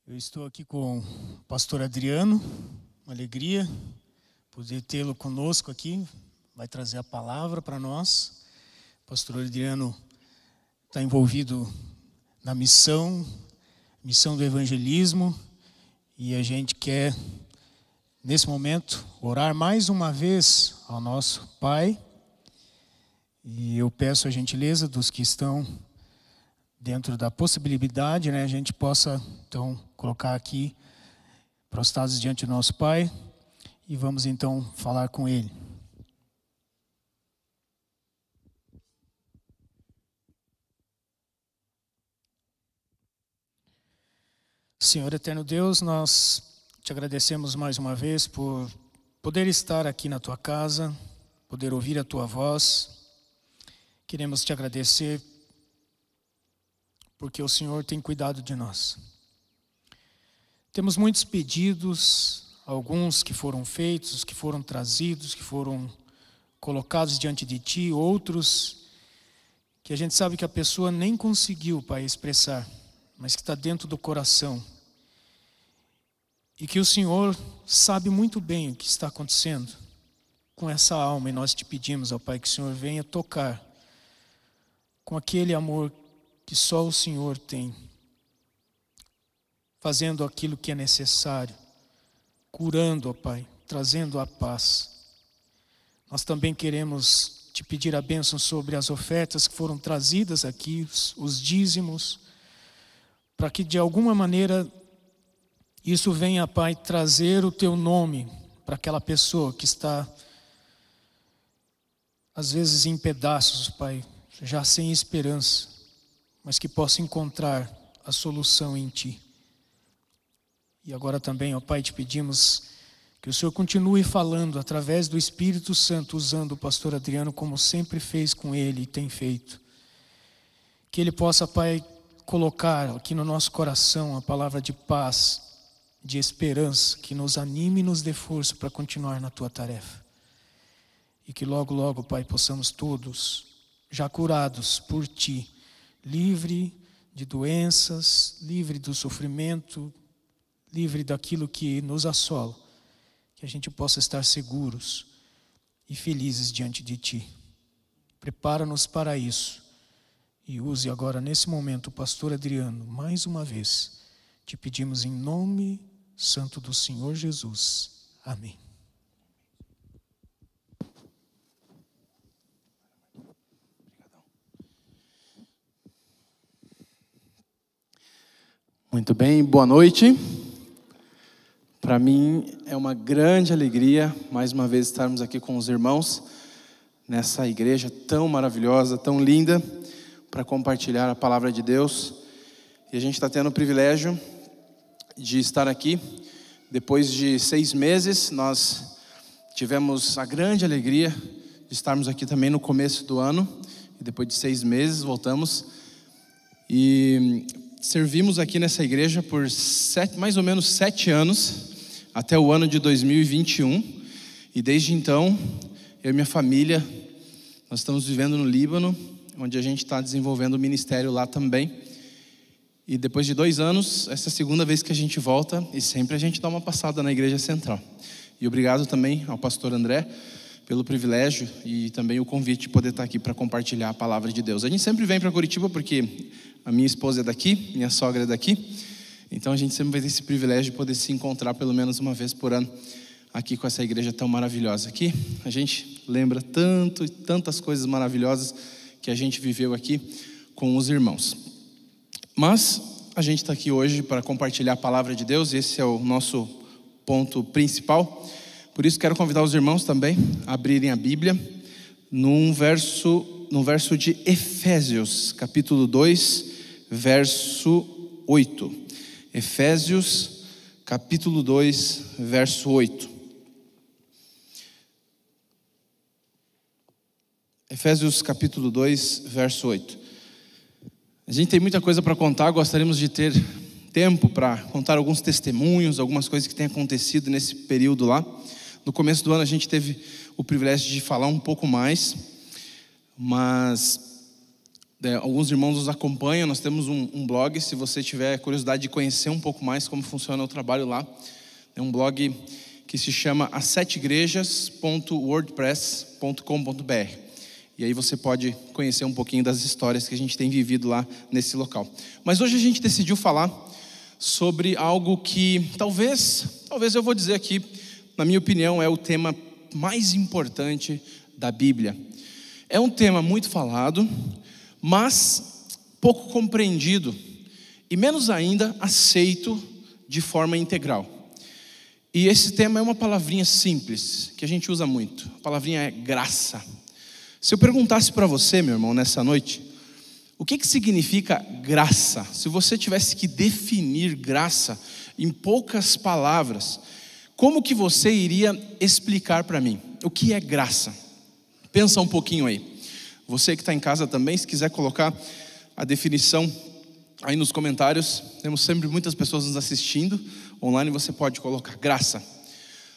Eu estou aqui com o pastor Adriano, uma alegria poder tê-lo conosco aqui, vai trazer a palavra para nós. O pastor Adriano está envolvido na missão do evangelismo, e a gente quer, nesse momento, orar mais uma vez ao nosso Pai. E eu peço a gentileza dos que estão dentro da possibilidade, a gente possa, então, colocar aqui, prostrados diante do nosso Pai, e vamos, então, falar com Ele. Senhor eterno Deus, nós te agradecemos mais uma vez por poder estar aqui na Tua casa, poder ouvir a Tua voz. Queremos te agradecer porque o Senhor tem cuidado de nós. Temos muitos pedidos, alguns que foram feitos, que foram trazidos, que foram colocados diante de Ti, outros que a gente sabe que a pessoa nem conseguiu, Pai, expressar, mas que está dentro do coração. E que o Senhor sabe muito bem o que está acontecendo com essa alma, e nós te pedimos, ó Pai, que o Senhor venha tocar com aquele amor que só o Senhor tem, fazendo aquilo que é necessário, curando, ó Pai, trazendo a paz. Nós também queremos te pedir a bênção sobre as ofertas que foram trazidas aqui, os dízimos, para que de alguma maneira isso venha, Pai, trazer o Teu nome para aquela pessoa que está, às vezes, em pedaços, Pai, já sem esperança, mas que possa encontrar a solução em Ti. E agora também, ó Pai, te pedimos que o Senhor continue falando através do Espírito Santo, usando o pastor Adriano como sempre fez com ele e tem feito. Que ele possa, Pai, colocar aqui no nosso coração a palavra de paz, de esperança, que nos anime e nos dê força para continuar na Tua tarefa. E que logo, logo, Pai, possamos todos, já curados por Ti, livre de doenças, livre do sofrimento, livre daquilo que nos assola, que a gente possa estar seguros e felizes diante de Ti. Prepara-nos para isso e use agora nesse momento o pastor Adriano, mais uma vez, te pedimos em nome santo do Senhor Jesus. Amém. Muito bem, boa noite. Para mim é uma grande alegria, mais uma vez, estarmos aqui com os irmãos, nessa igreja tão maravilhosa, tão linda, para compartilhar a palavra de Deus. E a gente está tendo o privilégio de estar aqui. Depois de 6 meses, nós tivemos a grande alegria de estarmos aqui também no começo do ano. E depois de 6 meses, voltamos. E servimos aqui nessa igreja por mais ou menos 7 anos, até o ano de 2021. E desde então, eu e minha família, nós estamos vivendo no Líbano, onde a gente está desenvolvendo o ministério lá também. E depois de 2 anos, essa é a segunda vez que a gente volta, e sempre a gente dá uma passada na igreja central. E obrigado também ao pastor André pelo privilégio e também o convite de poder estar aqui para compartilhar a palavra de Deus. A gente sempre vem para Curitiba porque a minha esposa é daqui, minha sogra é daqui, então a gente sempre vai ter esse privilégio de poder se encontrar pelo menos uma vez por ano aqui com essa igreja tão maravilhosa aqui. A gente lembra tantas coisas maravilhosas que a gente viveu aqui com os irmãos. Mas a gente está aqui hoje para compartilhar a palavra de Deus, esse é o nosso ponto principal. Por isso quero convidar os irmãos também a abrirem a Bíblia no verso de Efésios, capítulo 2, verso 8. Efésios, capítulo 2, verso 8. Efésios, capítulo 2, verso 8. A gente tem muita coisa para contar, gostaríamos de ter tempo para contar alguns testemunhos, algumas coisas que têm acontecido nesse período lá. No começo do ano a gente teve o privilégio de falar um pouco mais, mas Alguns irmãos nos acompanham, nós temos um blog, se você tiver curiosidade de conhecer um pouco mais como funciona o trabalho lá. É um blog que se chama as7igrejas.wordpress.com.br. E aí você pode conhecer um pouquinho das histórias que a gente tem vivido lá nesse local. Mas hoje a gente decidiu falar sobre algo que talvez eu vou dizer aqui, na minha opinião, é o tema mais importante da Bíblia. É um tema muito falado, mas pouco compreendido e menos ainda aceito de forma integral. E esse tema é uma palavrinha simples, que a gente usa muito. A palavrinha é graça. Se eu perguntasse para você, meu irmão, nessa noite, o que significa graça? Se você tivesse que definir graça em poucas palavras, como que você iria explicar para mim? O que é graça? Pensa um pouquinho aí. Você que está em casa também, se quiser colocar a definição aí nos comentários, temos sempre muitas pessoas nos assistindo online, você pode colocar graça.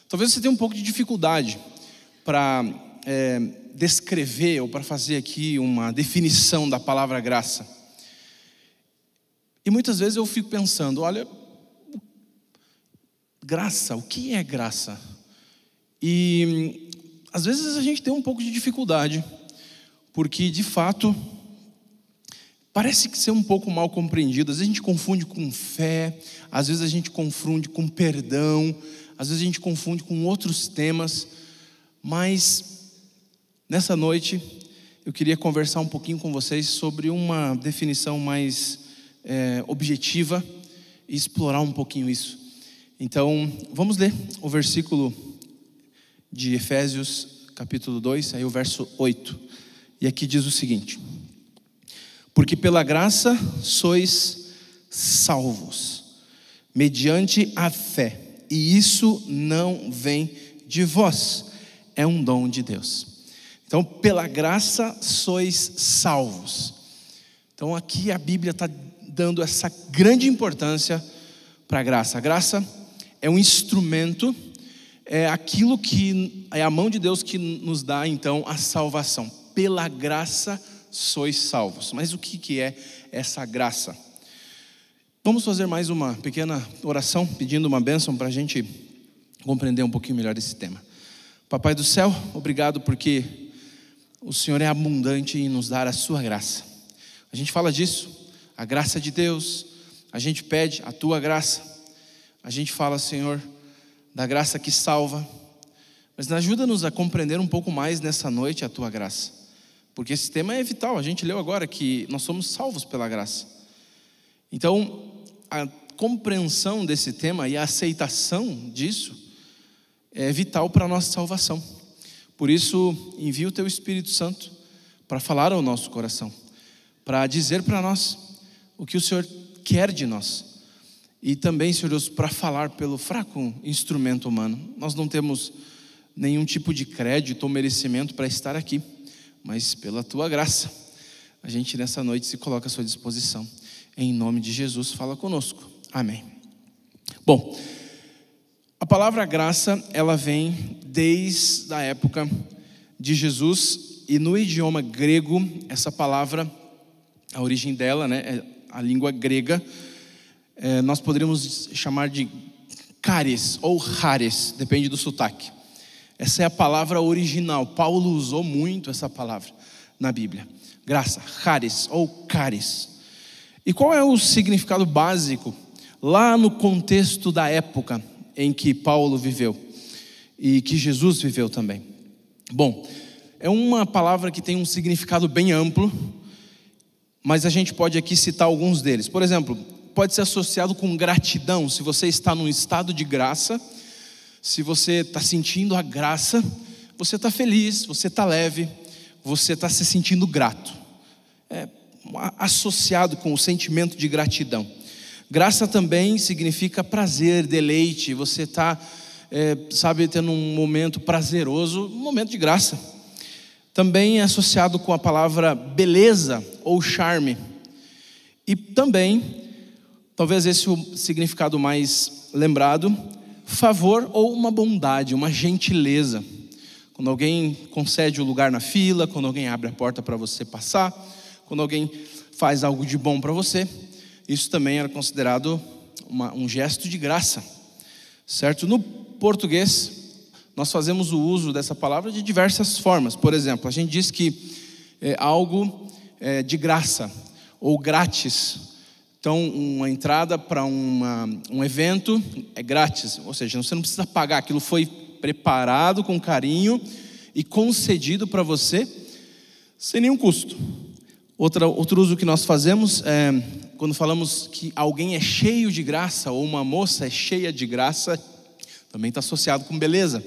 Talvez você tenha um pouco de dificuldade para descrever ou para fazer aqui uma definição da palavra graça. E muitas vezes eu fico pensando, olha, graça, o que é graça? E às vezes a gente tem um pouco de dificuldade, porque de fato parece que ser um pouco mal compreendido. Às vezes a gente confunde com fé, às vezes a gente confunde com perdão, às vezes a gente confunde com outros temas. Mas nessa noite eu queria conversar um pouquinho com vocês sobre uma definição mais objetiva e explorar um pouquinho isso. Então vamos ler o versículo de Efésios capítulo 2, aí o verso 8. E aqui diz o seguinte: porque pela graça sois salvos, mediante a fé, e isso não vem de vós, é um dom de Deus. Então, pela graça sois salvos. Então, aqui a Bíblia está dando essa grande importância para a graça. A graça é um instrumento, é aquilo que é a mão de Deus que nos dá, então, a salvação. Pela graça sois salvos. Mas o que é essa graça? Vamos fazer mais uma pequena oração, pedindo uma bênção para a gente compreender um pouquinho melhor esse tema. Papai do céu, obrigado porque o Senhor é abundante em nos dar a sua graça. A gente fala disso, a graça de Deus, a gente pede a tua graça, a gente fala, Senhor, da graça que salva, mas ajuda-nos a compreender um pouco mais nessa noite a tua graça. Porque esse tema é vital, a gente leu agora que nós somos salvos pela graça. Então, a compreensão desse tema e a aceitação disso é vital para a nossa salvação. Por isso, envia o teu Espírito Santo para falar ao nosso coração, para dizer para nós o que o Senhor quer de nós. E também, Senhor Deus, para falar pelo fraco instrumento humano. Nós não temos nenhum tipo de crédito ou merecimento para estar aqui, mas pela tua graça, a gente nessa noite se coloca à sua disposição. Em nome de Jesus, fala conosco. Amém. Bom, a palavra graça, ela vem desde a época de Jesus, e no idioma grego, essa palavra, a origem dela, né, a língua grega, nós poderíamos chamar de charis ou charis, depende do sotaque. Essa é a palavra original. Paulo usou muito essa palavra na Bíblia. Graça, charis ou charis. E qual é o significado básico lá no contexto da época em que Paulo viveu e que Jesus viveu também? Bom, é uma palavra que tem um significado bem amplo, mas a gente pode aqui citar alguns deles. Por exemplo, pode ser associado com gratidão. Se você está num estado de graça, se você está sentindo a graça, você está feliz, você está leve, você está se sentindo grato. É associado com o sentimento de gratidão. Graça também significa prazer, deleite. Você está, tendo um momento prazeroso, um momento de graça. Também é associado com a palavra beleza ou charme. E também, talvez esse é o significado mais lembrado, favor ou uma bondade, uma gentileza. Quando alguém concede o lugar na fila, quando alguém abre a porta para você passar, quando alguém faz algo de bom para você, isso também era considerado um gesto de graça, certo? No português, nós fazemos o uso dessa palavra de diversas formas. Por exemplo, a gente diz que algo de graça ou grátis. Então, uma entrada para um evento é grátis, ou seja, você não precisa pagar, aquilo foi preparado com carinho e concedido para você sem nenhum custo. Outro uso que nós fazemos é quando falamos que alguém é cheio de graça ou uma moça é cheia de graça, também está associado com beleza.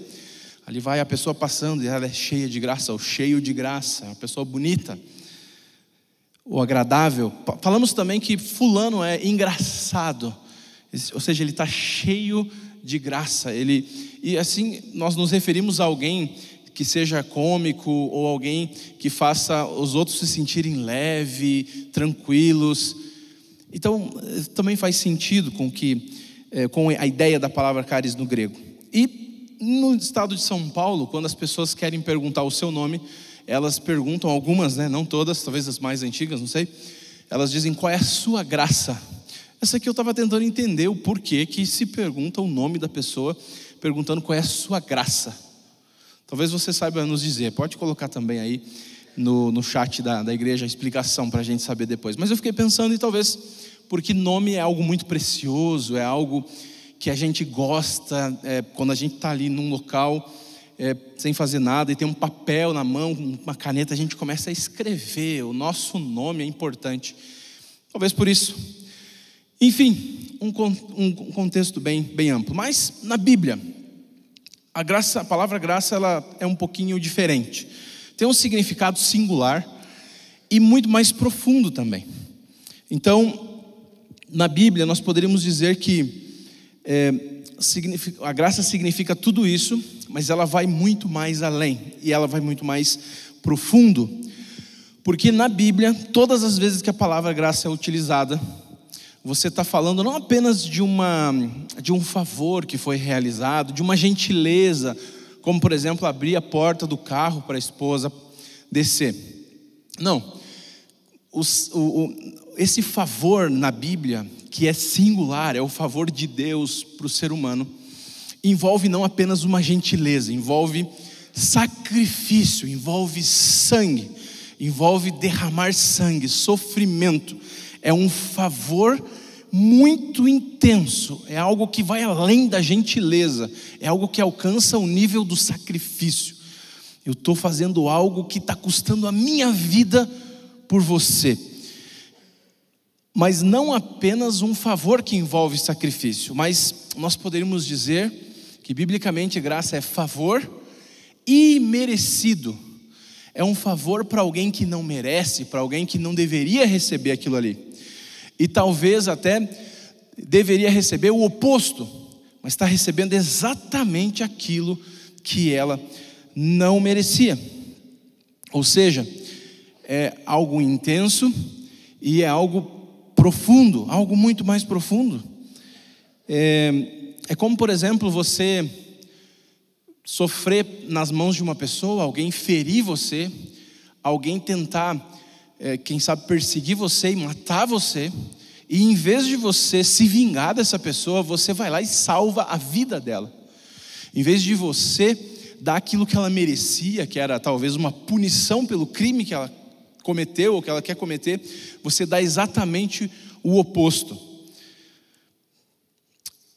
Ali vai a pessoa passando e ela é cheia de graça ou cheio de graça, é uma pessoa bonita ou agradável. Falamos também que fulano é engraçado, ou seja, ele está cheio de graça. E assim nós nos referimos a alguém que seja cômico ou alguém que faça os outros se sentirem leve, tranquilos. Então também faz sentido com a ideia da palavra caris no grego. E no estado de São Paulo, quando as pessoas querem perguntar o seu nome, elas perguntam, algumas, né, não todas, talvez as mais antigas, não sei, elas dizem: qual é a sua graça? Essa aqui eu estava tentando entender o porquê que se pergunta o nome da pessoa, perguntando qual é a sua graça. Talvez você saiba nos dizer, pode colocar também aí no chat da igreja a explicação para a gente saber depois. Mas eu fiquei pensando, e talvez porque nome é algo muito precioso, é algo que a gente gosta, quando a gente está ali num local sem fazer nada e tem um papel na mão, uma caneta, a gente começa a escrever, o nosso nome é importante. Talvez por isso. Enfim, um contexto bem amplo. Mas na Bíblia, a palavra graça, ela é um pouquinho diferente. Tem um significado singular e muito mais profundo também. Então, na Bíblia, nós poderíamos dizer que a graça significa tudo isso, mas ela vai muito mais além e ela vai muito mais profundo. Porque na Bíblia, todas as vezes que a palavra graça é utilizada, você está falando não apenas de um favor que foi realizado, de uma gentileza, como por exemplo abrir a porta do carro para a esposa descer. Não, esse favor na Bíblia, que é singular, é o favor de Deus para o ser humano, envolve não apenas uma gentileza, envolve sacrifício, envolve sangue, envolve derramar sangue, sofrimento. É um favor muito intenso, é algo que vai além da gentileza, é algo que alcança o nível do sacrifício. Eu estou fazendo algo que está custando a minha vida por você. Mas não apenas um favor que envolve sacrifício, mas nós poderíamos dizer que biblicamente graça é favor imerecido. É um favor para alguém que não merece, para alguém que não deveria receber aquilo ali. E talvez até deveria receber o oposto, mas está recebendo exatamente aquilo que ela não merecia. Ou seja, é algo intenso e é algo profundo, algo muito mais profundo. É como, por exemplo, você sofrer nas mãos de uma pessoa, alguém ferir você, alguém tentar quem sabe perseguir você e matar você, e em vez de você se vingar dessa pessoa, você vai lá e salva a vida dela. Em vez de você dar aquilo que ela merecia, que era talvez uma punição pelo crime que ela cometeu ou que ela quer cometer, você dá exatamente o oposto.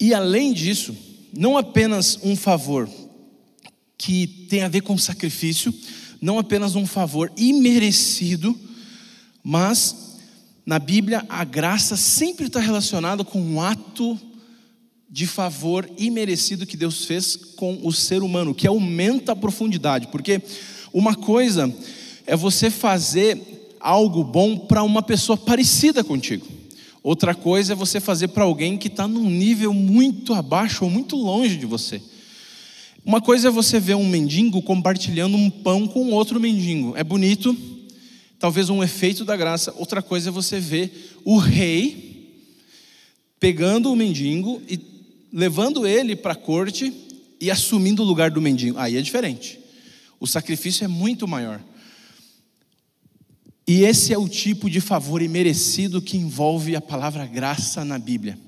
E além disso, não apenas um favor que tem a ver com sacrifício, não apenas um favor imerecido, mas na Bíblia a graça sempre está relacionada com um ato de favor imerecido que Deus fez com o ser humano, que aumenta a profundidade. Porque uma coisa é você fazer algo bom para uma pessoa parecida contigo, outra coisa é você fazer para alguém que está num nível muito abaixo ou muito longe de você. Uma coisa é você ver um mendigo compartilhando um pão com outro mendigo, é bonito, talvez um efeito da graça. Outra coisa é você ver o rei pegando o mendigo e levando ele para a corte e assumindo o lugar do mendigo. Aí é diferente. O sacrifício é muito maior. E esse é o tipo de favor imerecido que envolve a palavra graça na Bíblia.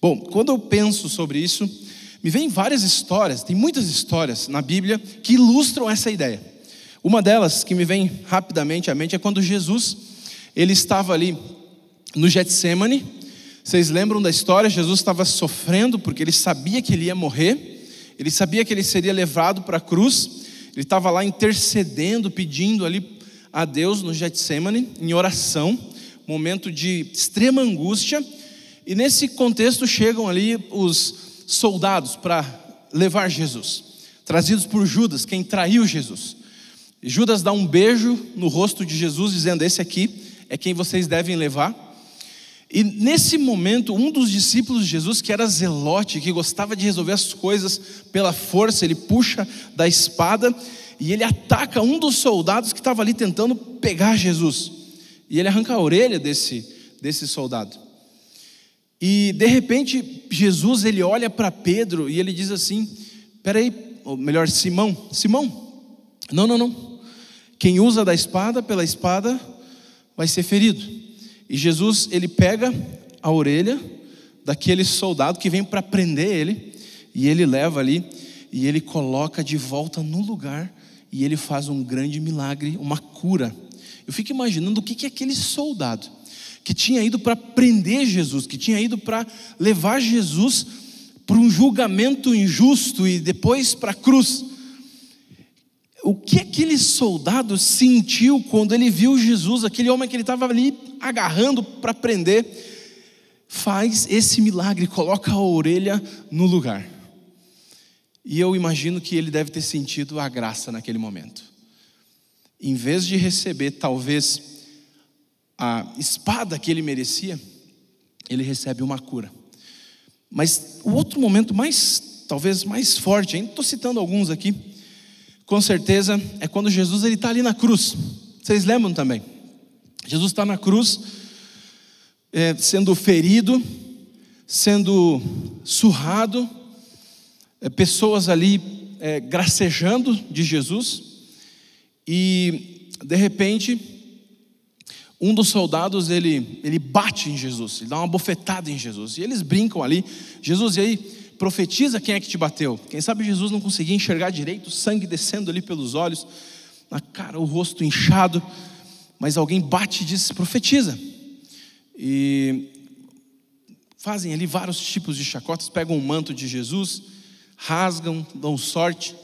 Bom, quando eu penso sobre isso, me vem várias histórias, tem muitas histórias na Bíblia que ilustram essa ideia. Uma delas que me vem rapidamente à mente é quando Jesus, ele estava ali no Getsemane. Vocês lembram da história? Jesus estava sofrendo porque ele sabia que ele ia morrer, ele sabia que ele seria levado para a cruz, ele estava lá intercedendo, pedindo ali a Deus no Getsemane, em oração, momento de extrema angústia. E nesse contexto chegam ali os soldados para levar Jesus, trazidos por Judas, quem traiu Jesus. E Judas dá um beijo no rosto de Jesus, dizendo: esse aqui é quem vocês devem levar. E nesse momento, um dos discípulos de Jesus, que era zelote, que gostava de resolver as coisas pela força, ele puxa da espada e ele ataca um dos soldados que estava ali tentando pegar Jesus. E ele arranca a orelha desse soldado. E de repente, Jesus, ele olha para Pedro e ele diz assim: peraí, ou melhor, Simão, não. Quem usa da espada, pela espada vai ser ferido. E Jesus, ele pega a orelha daquele soldado que vem para prender ele, e ele leva ali, e ele coloca de volta no lugar, e ele faz um grande milagre, uma cura. Eu fico imaginando o que é aquele soldado que tinha ido para prender Jesus, que tinha ido para levar Jesus para um julgamento injusto e depois para a cruz. O que aquele soldado sentiu quando ele viu Jesus, aquele homem que ele estava ali agarrando para prender, faz esse milagre, coloca a orelha no lugar. E eu imagino que ele deve ter sentido a graça naquele momento. Em vez de receber talvez a espada que ele merecia, ele recebe uma cura. Mas o outro momento talvez mais forte, ainda estou citando alguns aqui, com certeza é quando Jesus está ali na cruz. Vocês lembram também? Jesus está na cruz, sendo ferido, sendo surrado, pessoas ali gracejando de Jesus. E de repente, um dos soldados ele bate em Jesus, ele dá uma bofetada em Jesus. E eles brincam ali: Jesus, e aí? Profetiza quem é que te bateu. Quem sabe Jesus não conseguia enxergar direito, sangue descendo ali pelos olhos, na cara, o rosto inchado. Mas alguém bate e diz: profetiza. E fazem ali vários tipos de chacotas, pegam o manto de Jesus, rasgam, dão sorte.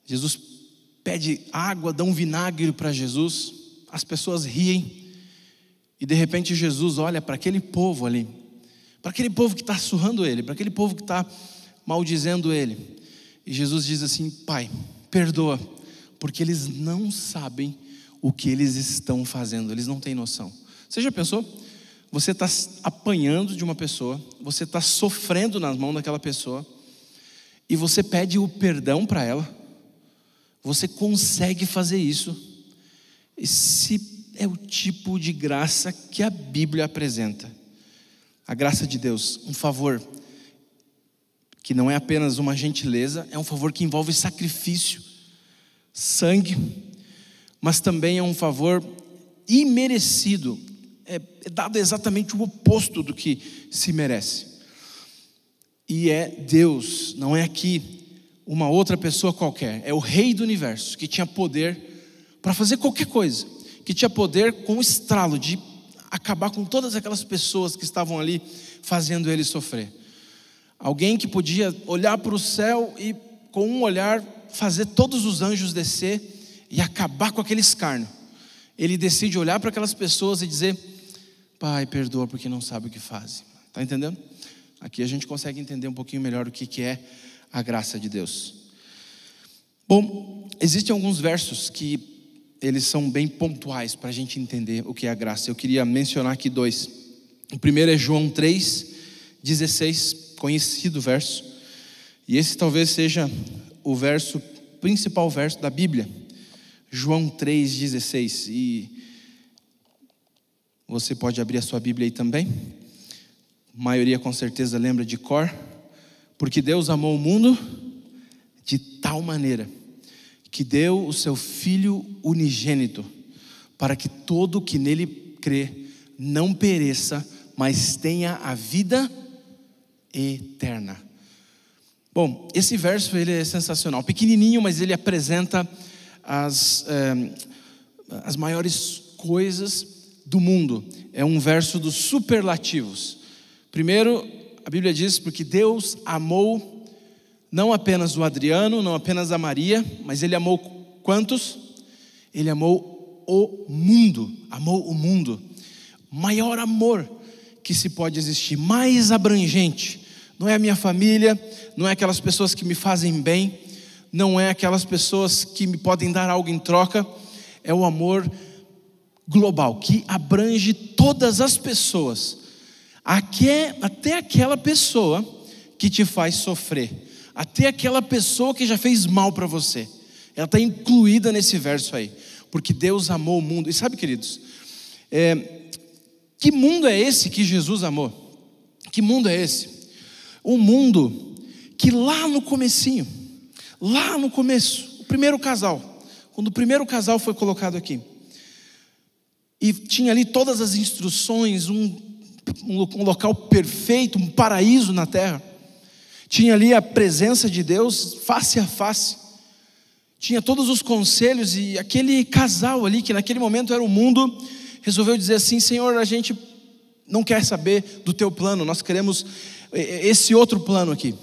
Jesus pede água, dão vinagre para Jesus. As pessoas riem. E de repente Jesus olha para aquele povo ali, para aquele povo que está surrando ele, para aquele povo que está maldizendo ele. E Jesus diz assim: Pai, perdoa, porque eles não sabem o que eles estão fazendo, eles não têm noção. Você já pensou? Você está apanhando de uma pessoa, você está sofrendo nas mãos daquela pessoa, e você pede o perdão para ela. Você consegue fazer isso. Esse é o tipo de graça que a Bíblia apresenta. A graça de Deus, um favor que não é apenas uma gentileza, é um favor que envolve sacrifício, sangue, mas também é um favor imerecido, é dado exatamente o oposto do que se merece. E é Deus, não é aqui uma outra pessoa qualquer, é o Rei do Universo, que tinha poder para fazer qualquer coisa, que tinha poder com o estralo de acabar com todas aquelas pessoas que estavam ali fazendo ele sofrer. Alguém que podia olhar para o céu e com um olhar fazer todos os anjos descer e acabar com aquele escárnio. Ele decide olhar para aquelas pessoas e dizer: Pai, perdoa porque não sabe o que fazem. Está entendendo? Aqui a gente consegue entender um pouquinho melhor o que é a graça de Deus. Bom, existem alguns versos que eles são bem pontuais para a gente entender o que é a graça. Eu queria mencionar aqui dois. O primeiro é João 3:16, conhecido verso. E esse talvez seja o principal verso da Bíblia. João 3:16. E você pode abrir a sua Bíblia aí também. A maioria com certeza lembra de cor. Porque Deus amou o mundo de tal maneira que deu o seu Filho unigênito, para que todo que nele crê não pereça, mas tenha a vida eterna. Bom, esse verso ele é sensacional, pequenininho, mas ele apresenta as maiores coisas do mundo. É um verso dos superlativos. Primeiro, a Bíblia diz, porque Deus amou não apenas o Adriano, não apenas a Maria, mas Ele amou quantos? Ele amou o mundo, amou o mundo. Maior amor que se pode existir, mais abrangente. Não é a minha família, não é aquelas pessoas que me fazem bem, não é aquelas pessoas que me podem dar algo em troca. É o amor global, que abrange todas as pessoas, até aquela pessoa que te faz sofrer, até aquela pessoa que já fez mal para você. Ela está incluída nesse verso aí, porque Deus amou o mundo. E sabe, queridos, que mundo é esse que Jesus amou? Que mundo é esse? Um mundo que lá no comecinho, lá no começo, o primeiro casal, quando o primeiro casal foi colocado aqui, e tinha ali todas as instruções, um local perfeito, um paraíso na terra, tinha ali a presença de Deus face a face, tinha todos os conselhos, e aquele casal ali, que naquele momento era o mundo, resolveu dizer assim: Senhor, a gente não quer saber do teu plano, nós queremos esse outro plano aqui.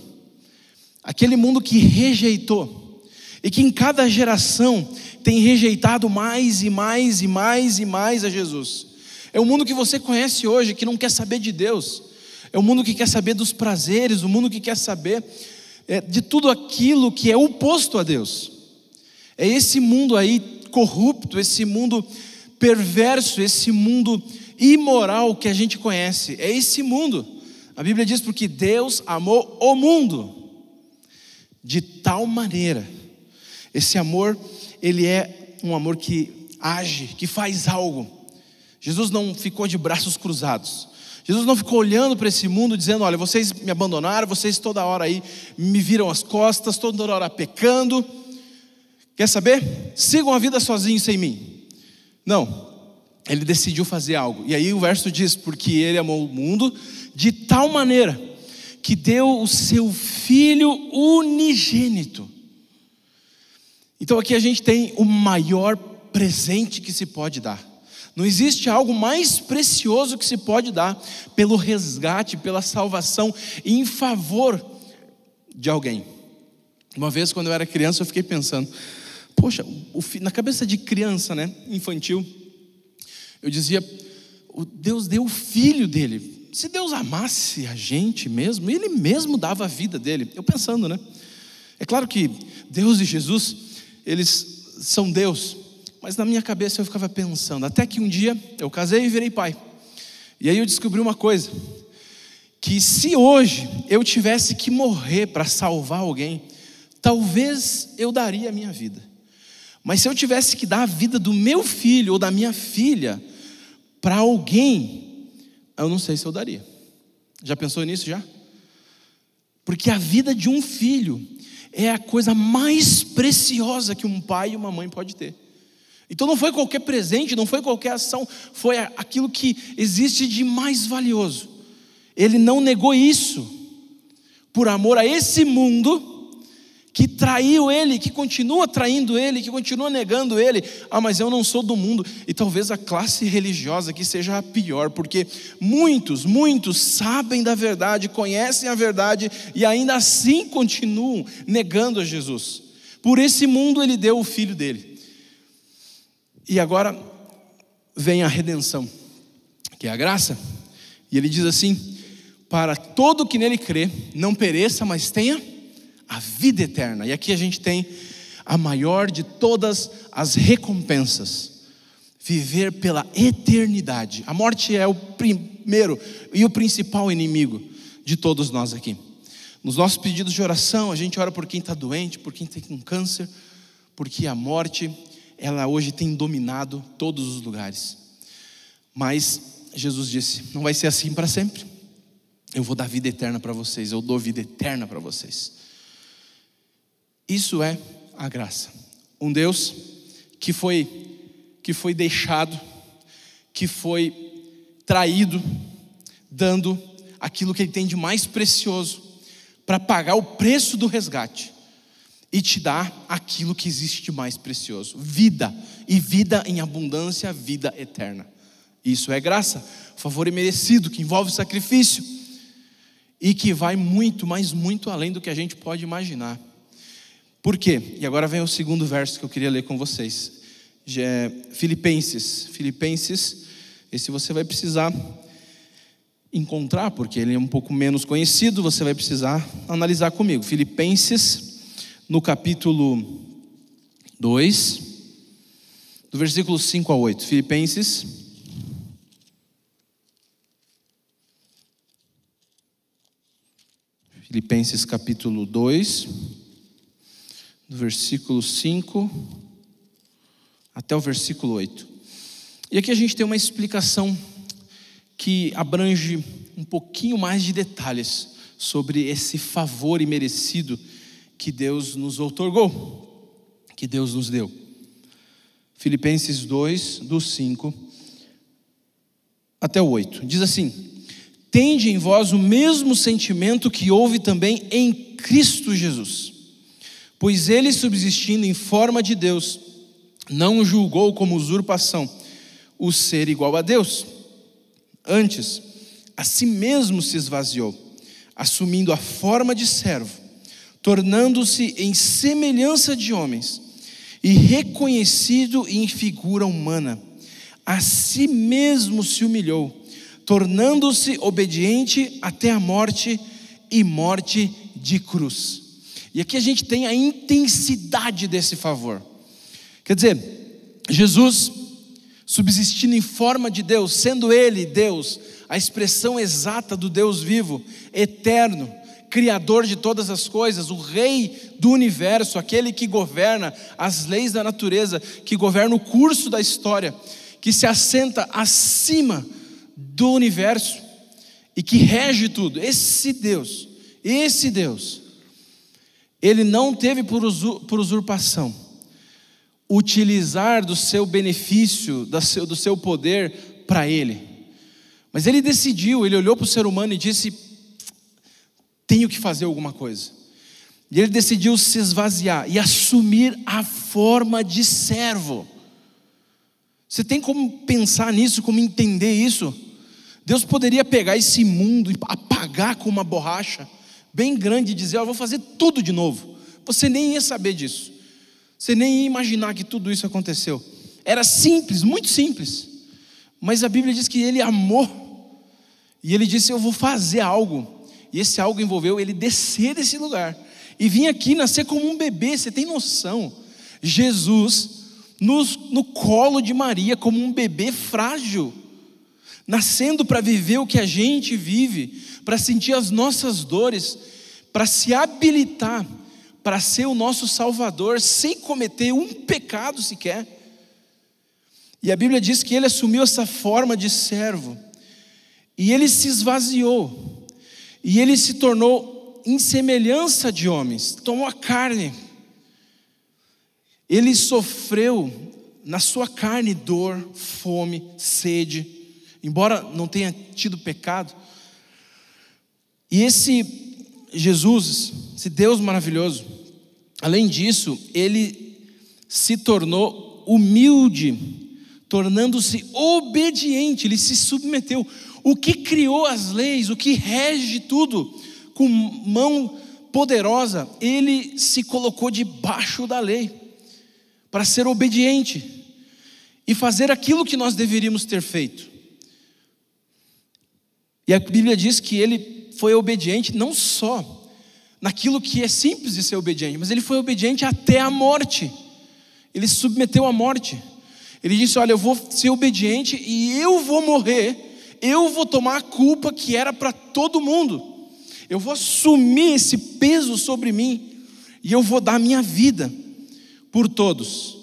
Aquele mundo que rejeitou, e que em cada geração tem rejeitado mais e mais e mais e mais a Jesus. É o mundo que você conhece hoje, que não quer saber de Deus. É o mundo que quer saber dos prazeres, o mundo que quer saber de tudo aquilo que é oposto a Deus. É esse mundo aí corrupto, esse mundo perverso, esse mundo imoral que a gente conhece. É esse mundo. A Bíblia diz, porque Deus amou o mundo de tal maneira. Esse amor, ele é um amor que age, que faz algo. Jesus não ficou de braços cruzados. Jesus não ficou olhando para esse mundo dizendo: olha, vocês me abandonaram, vocês toda hora aí me viram as costas, toda hora pecando. Quer saber? Sigam a vida sozinhos sem mim. Não, ele decidiu fazer algo. E aí o verso diz, porque ele amou o mundo de tal maneira que deu o seu Filho unigênito. Então aqui a gente tem o maior presente que se pode dar. Não existe algo mais precioso que se pode dar pelo resgate, pela salvação em favor de alguém. Uma vez, quando eu era criança, eu fiquei pensando: poxa, na cabeça de criança, né, infantil, eu dizia: Deus deu o Filho dele. Se Deus amasse a gente mesmo, Ele mesmo dava a vida dele. Eu pensando, né? É claro que Deus e Jesus, eles são Deus, mas na minha cabeça eu ficava pensando, até que um dia eu casei e virei pai. E aí eu descobri uma coisa, que se hoje eu tivesse que morrer para salvar alguém, talvez eu daria a minha vida. Mas se eu tivesse que dar a vida do meu filho ou da minha filha para alguém, eu não sei se eu daria. Já pensou nisso já? Porque a vida de um filho é a coisa mais preciosa que um pai e uma mãe pode ter. Então não foi qualquer presente, não foi qualquer ação, foi aquilo que existe de mais valioso. Ele não negou isso por amor a esse mundo que traiu ele, que continua traindo ele, que continua negando ele. Ah, mas eu não sou do mundo. E talvez a classe religiosa aqui seja a pior, porque muitos sabem da verdade, conhecem a verdade e ainda assim continuam negando a Jesus. Por esse mundo ele deu o Filho dele. E agora vem a redenção, que é a graça. E ele diz assim: para todo que nele crê, não pereça, mas tenha a vida eterna. E aqui a gente tem a maior de todas as recompensas: viver pela eternidade. A morte é o primeiro e o principal inimigo de todos nós aqui. Nos nossos pedidos de oração, a gente ora por quem está doente, por quem tem com câncer, porque a morte, ela hoje tem dominado todos os lugares. Mas Jesus disse: não vai ser assim para sempre. Eu vou dar vida eterna para vocês. Eu dou vida eterna para vocês. Isso é a graça. Um Deus que foi que foi deixado, que foi traído, dando aquilo que ele tem de mais precioso para pagar o preço do resgate e te dar aquilo que existe de mais precioso: vida, e vida em abundância, vida eterna. Isso é graça, favor imerecido, que envolve sacrifício e que vai muito, mas muito além do que a gente pode imaginar. Por quê? E agora vem o segundo verso que eu queria ler com vocês. Filipenses, esse você vai precisar encontrar, porque ele é um pouco menos conhecido, você vai precisar analisar comigo. Filipenses, no capítulo 2, do versículo 5 a 8. Filipenses capítulo 2, do versículo 5 até o versículo 8. E aqui a gente tem uma explicação que abrange um pouquinho mais de detalhes sobre esse favor imerecido que Deus nos outorgou, que Deus nos deu. Filipenses 2, do 5 até o 8. Diz assim: tende em vós o mesmo sentimento que houve também em Cristo Jesus, pois ele, subsistindo em forma de Deus, não julgou como usurpação o ser igual a Deus. Antes, a si mesmo se esvaziou, assumindo a forma de servo, tornando-se em semelhança de homens, e reconhecido em figura humana, a si mesmo se humilhou, tornando-se obediente até a morte, e morte de cruz. E aqui a gente tem a intensidade desse favor. Quer dizer, Jesus, subsistindo em forma de Deus, sendo Ele Deus, a expressão exata do Deus vivo, eterno, Criador de todas as coisas, o Rei do universo, aquele que governa as leis da natureza, que governa o curso da história, que se assenta acima do universo e que rege tudo. Esse Deus, Ele não teve por usurpação utilizar do seu benefício, do seu poder para Ele, mas Ele decidiu, Ele olhou para o ser humano e disse: tenho que fazer alguma coisa. E Ele decidiu se esvaziar e assumir a forma de servo. Você tem como pensar nisso, como entender isso? Deus poderia pegar esse mundo e apagar com uma borracha bem grande e dizer: eu vou fazer tudo de novo. Você nem ia saber disso. Você nem ia imaginar que tudo isso aconteceu. Era simples, muito simples. Mas a Bíblia diz que Ele amou. E Ele disse: eu vou fazer algo. E esse algo envolveu Ele descer desse lugar e vir aqui nascer como um bebê. Você tem noção? Jesus no colo de Maria, como um bebê frágil, nascendo para viver o que a gente vive, para sentir as nossas dores, para se habilitar para ser o nosso Salvador, sem cometer um pecado sequer. E a Bíblia diz que Ele assumiu essa forma de servo, e Ele se esvaziou, e Ele se tornou em semelhança de homens, tomou a carne. Ele sofreu na sua carne dor, fome, sede, embora não tenha tido pecado. E esse Jesus, esse Deus maravilhoso, além disso, Ele se tornou humilde, tornando-se obediente. Ele se submeteu. O que criou as leis, o que rege tudo, com mão poderosa, Ele se colocou debaixo da lei, para ser obediente e fazer aquilo que nós deveríamos ter feito. E a Bíblia diz que Ele foi obediente não só naquilo que é simples de ser obediente, mas Ele foi obediente até a morte. Ele se submeteu à morte. Ele disse: olha, eu vou ser obediente e eu vou morrer. Eu vou tomar a culpa que era para todo mundo. Eu vou assumir esse peso sobre mim e eu vou dar minha vida por todos.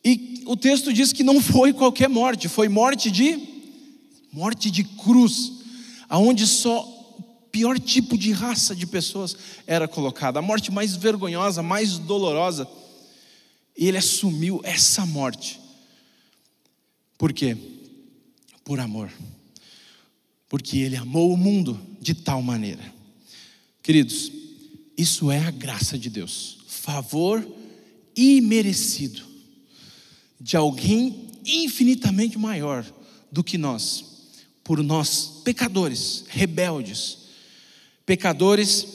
E o texto diz que não foi qualquer morte, foi morte de cruz, aonde só o pior tipo de raça de pessoas era colocada, a morte mais vergonhosa, mais dolorosa. E Ele assumiu essa morte. Por quê? Por amor. Porque Ele amou o mundo de tal maneira. Queridos, isso é a graça de Deus. Favor imerecido de alguém infinitamente maior do que nós, por nós pecadores, rebeldes, pecadores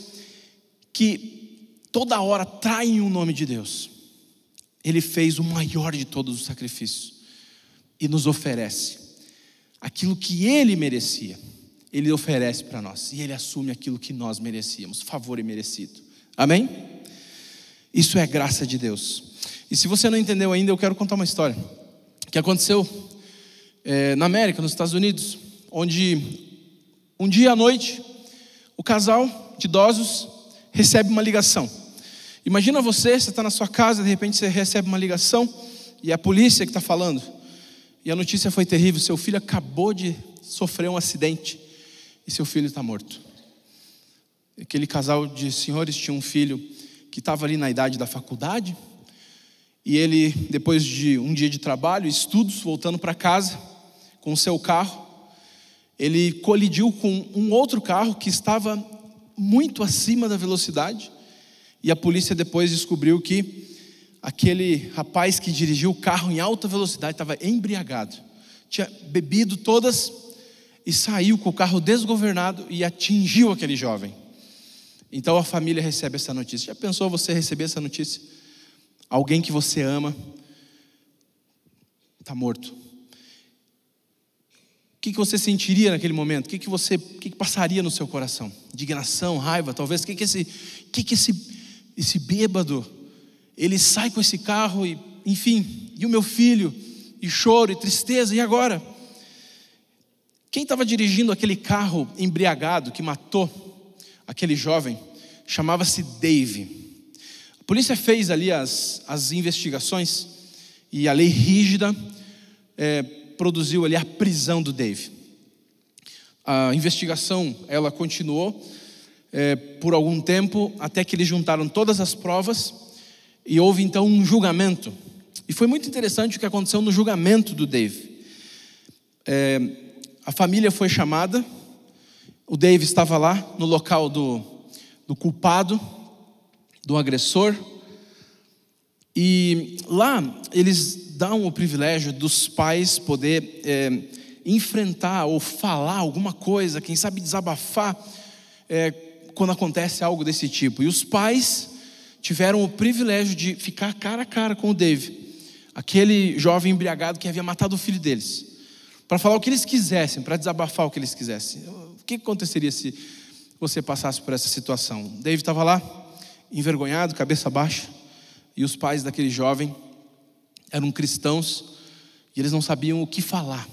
que toda hora traem o nome de Deus. Ele fez o maior de todos os sacrifícios e nos oferece aquilo que Ele merecia. Ele oferece para nós e Ele assume aquilo que nós merecíamos, favor imerecido. Amém? Isso é graça de Deus. E se você não entendeu ainda, eu quero contar uma história que aconteceu na América, nos Estados Unidos, onde um dia à noite o casal de idosos recebe uma ligação. Imagina você está na sua casa, de repente você recebe uma ligação e é a polícia que está falando. E a notícia foi terrível, seu filho acabou de sofrer um acidente e seu filho está morto. Aquele casal de senhores tinha um filho que estava ali na idade da faculdade, e ele, depois de um dia de trabalho, estudos, voltando para casa com o seu carro, ele colidiu com um outro carro que estava muito acima da velocidade, e a polícia depois descobriu que aquele rapaz que dirigiu o carro em alta velocidade estava embriagado, tinha bebido todas e saiu com o carro desgovernado e atingiu aquele jovem. Então a família recebe essa notícia. Já pensou você receber essa notícia? Alguém que você ama está morto. O que você sentiria naquele momento? O que passaria no seu coração? Indignação, raiva, talvez. O que esse bêbado, ele sai com esse carro e, enfim, e o meu filho, e choro, e tristeza, e agora? Quem estava dirigindo aquele carro embriagado que matou aquele jovem chamava-se Dave. A polícia fez ali as investigações e a lei rígida produziu ali a prisão do Dave. A investigação ela continuou por algum tempo até que eles juntaram todas as provas e houve então um julgamento. E foi muito interessante o que aconteceu no julgamento do Dave. A família foi chamada, o Dave estava lá no local do culpado, do agressor, e lá eles dão o privilégio dos pais poder enfrentar ou falar alguma coisa, quem sabe desabafar quando acontece algo desse tipo. E os pais tiveram o privilégio de ficar cara a cara com o Dave, aquele jovem embriagado que havia matado o filho deles, para falar o que eles quisessem, para desabafar o que eles quisessem. O que aconteceria se você passasse por essa situação? David estava lá, envergonhado, cabeça baixa, e os pais daquele jovem eram cristãos, e eles não sabiam o que falar.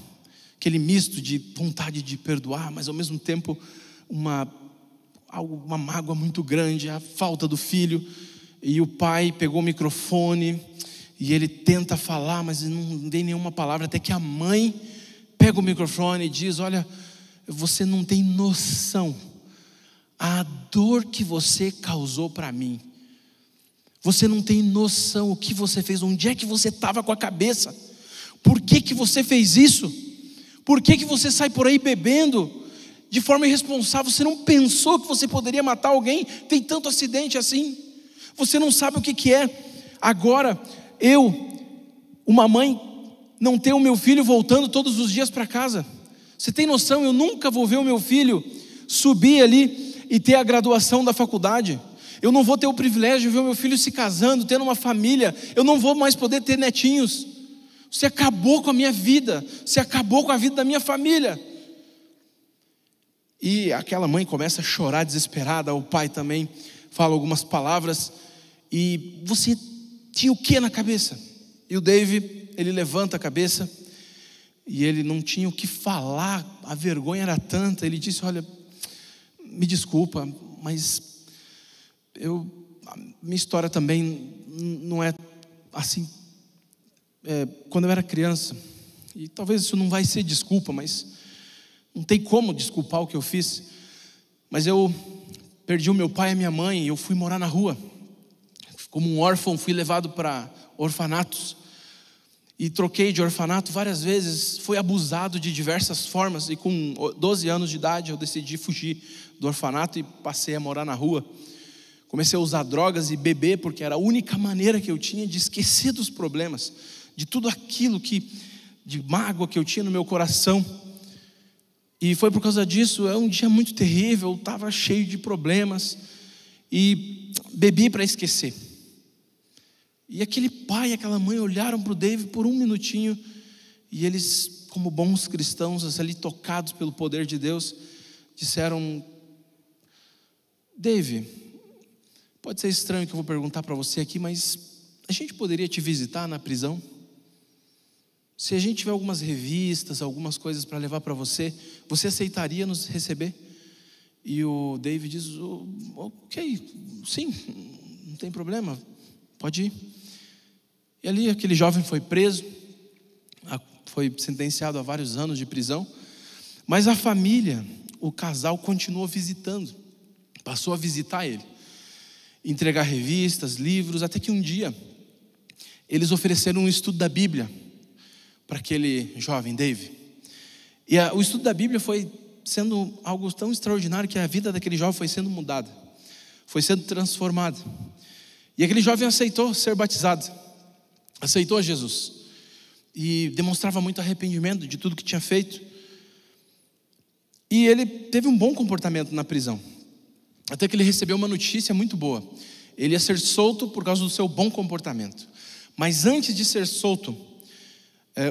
Aquele misto de vontade de perdoar, mas ao mesmo tempo uma mágoa muito grande, a falta do filho. E o pai pegou o microfone, e ele tenta falar, mas não tem nenhuma palavra, até que a mãe pega o microfone e diz: olha, você não tem noção a dor que você causou para mim. Você não tem noção o que você fez, onde é que você estava com a cabeça. Por que você fez isso? Por que você sai por aí bebendo de forma irresponsável? Você não pensou que você poderia matar alguém? Tem tanto acidente assim. Você não sabe o que é. Agora, uma mãe, não ter o meu filho voltando todos os dias para casa. Você tem noção? Eu nunca vou ver o meu filho subir ali e ter a graduação da faculdade. Eu não vou ter o privilégio de ver o meu filho se casando, tendo uma família. Eu não vou mais poder ter netinhos. Você acabou com a minha vida. Você acabou com a vida da minha família. E aquela mãe começa a chorar desesperada. O pai também fala algumas palavras. E você tinha o que na cabeça? E o Dave, ele levanta a cabeça e ele não tinha o que falar. A vergonha era tanta. Ele disse: olha, me desculpa, mas minha história também não é assim. Quando eu era criança, e talvez isso não vai ser desculpa, mas não tem como desculpar o que eu fiz, mas eu perdi o meu pai e a minha mãe, e eu fui morar na rua, como um órfão, fui levado para orfanatos, e troquei de orfanato várias vezes, fui abusado de diversas formas, e com 12 anos de idade eu decidi fugir do orfanato e passei a morar na rua. Comecei a usar drogas e beber, porque era a única maneira que eu tinha de esquecer dos problemas, de tudo aquilo de mágoa que eu tinha no meu coração. E foi por causa disso, é um dia muito terrível, eu estava cheio de problemas, e bebi para esquecer. E aquele pai e aquela mãe olharam para o David por um minutinho, e eles, como bons cristãos, ali tocados pelo poder de Deus, disseram: David, pode ser estranho que eu vou perguntar para você aqui, mas a gente poderia te visitar na prisão? Se a gente tiver algumas revistas, algumas coisas para levar para você, você aceitaria nos receber? E o David diz: ok, sim, não tem problema, pode ir. E ali aquele jovem foi preso, foi sentenciado a vários anos de prisão, mas a família, o casal continuou visitando, passou a visitar ele, entregar revistas, livros, até que um dia eles ofereceram um estudo da Bíblia para aquele jovem David. E o estudo da Bíblia foi sendo algo tão extraordinário que a vida daquele jovem foi sendo mudada, foi sendo transformada. E aquele jovem aceitou ser batizado, aceitou Jesus, e demonstrava muito arrependimento de tudo que tinha feito. E ele teve um bom comportamento na prisão, até que ele recebeu uma notícia muito boa. Ele ia ser solto por causa do seu bom comportamento. Mas antes de ser solto,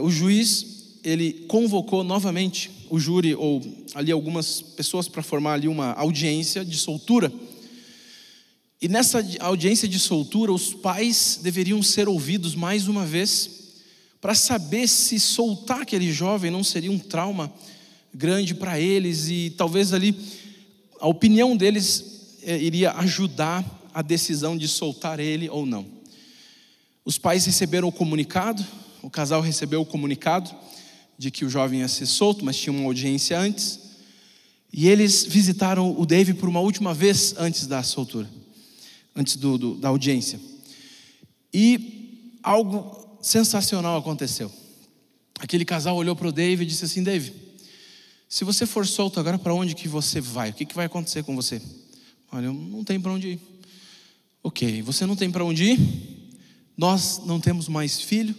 o juiz, ele convocou novamente o júri, ou ali algumas pessoas, para formar ali uma audiência de soltura. E nessa audiência de soltura, os pais deveriam ser ouvidos mais uma vez, para saber se soltar aquele jovem não seria um trauma grande para eles, e talvez ali a opinião deles iria ajudar a decisão de soltar ele ou não. Os pais receberam o comunicado, o casal recebeu o comunicado de que o jovem ia ser solto, mas tinha uma audiência antes, e eles visitaram o David por uma última vez antes da soltura, antes da audiência. E algo sensacional aconteceu. Aquele casal olhou para o David e disse assim: David, se você for solto agora, para onde que você vai? O que vai acontecer com você? Olha, eu não tenho para onde ir. Ok, você não tem para onde ir? Nós não temos mais filho.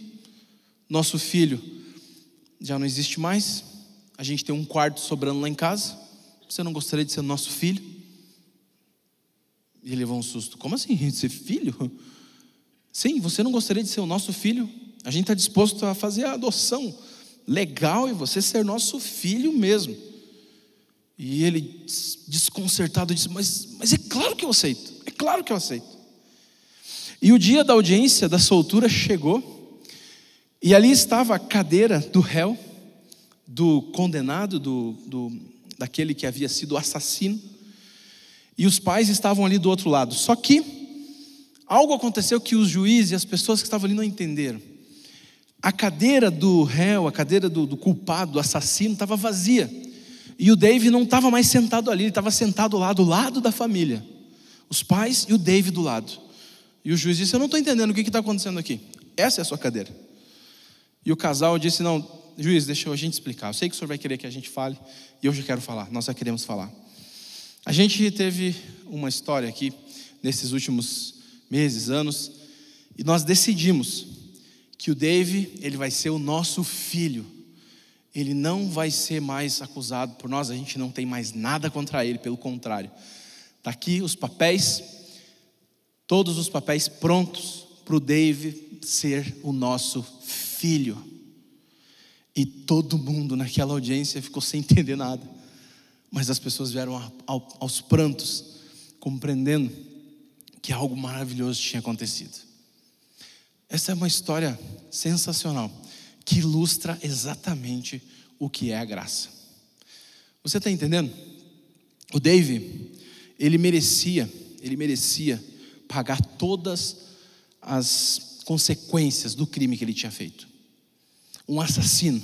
Nosso filho já não existe mais. A gente tem um quarto sobrando lá em casa. Você não gostaria de ser nosso filho? E ele levou um susto. Como assim, gente, ser filho? Sim, você não gostaria de ser o nosso filho? A gente está disposto a fazer a adoção legal e você ser nosso filho mesmo. E ele, desconcertado, disse: mas é claro que eu aceito. É claro que eu aceito. E o dia da audiência da soltura chegou, e ali estava a cadeira do réu, do condenado, daquele que havia sido assassino, e os pais estavam ali do outro lado. Só que algo aconteceu que os juízes e as pessoas que estavam ali não entenderam. A cadeira do réu, a cadeira do culpado, do assassino, estava vazia, e o David não estava mais sentado ali, ele estava sentado lá do lado da família, os pais e o David do lado. E o juiz disse: eu não estou entendendo o que está acontecendo aqui. Essa é a sua cadeira. E o casal disse: não, juiz, deixa a gente explicar. Eu sei que o senhor vai querer que a gente fale, e eu já quero falar, nós já queremos falar. A gente teve uma história aqui, nesses últimos meses, anos, e nós decidimos que o David, ele vai ser o nosso filho. Ele não vai ser mais acusado por nós, a gente não tem mais nada contra ele, pelo contrário. Está aqui os papéis, todos os papéis prontos para o David ser o nosso filho. E todo mundo naquela audiência ficou sem entender nada, mas as pessoas vieram aos prantos, compreendendo que algo maravilhoso tinha acontecido. Essa é uma história sensacional, que ilustra exatamente o que é a graça. Você está entendendo? O David, ele merecia pagar todas as consequências do crime que ele tinha feito. Um assassino,